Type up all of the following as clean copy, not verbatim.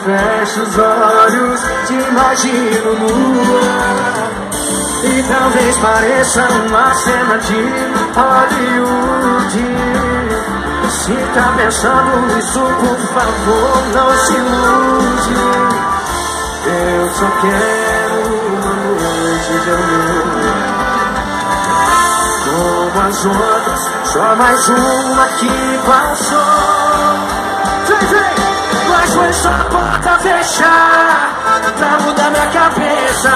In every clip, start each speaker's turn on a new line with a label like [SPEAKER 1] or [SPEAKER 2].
[SPEAKER 1] fecho os olhos, te imagino nua. E talvez pareça uma cena de Hollywood. Se tá pensando nisso, por favor, não se ilude. Eu só quero uma noite de amor como as outras, só mais uma que passou. Vem! Mas foi só a porta fechar pra mudar minha cabeça.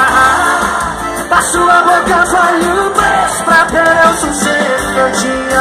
[SPEAKER 1] A sua boca foi um beijo pra ter o sossego que eu tinha.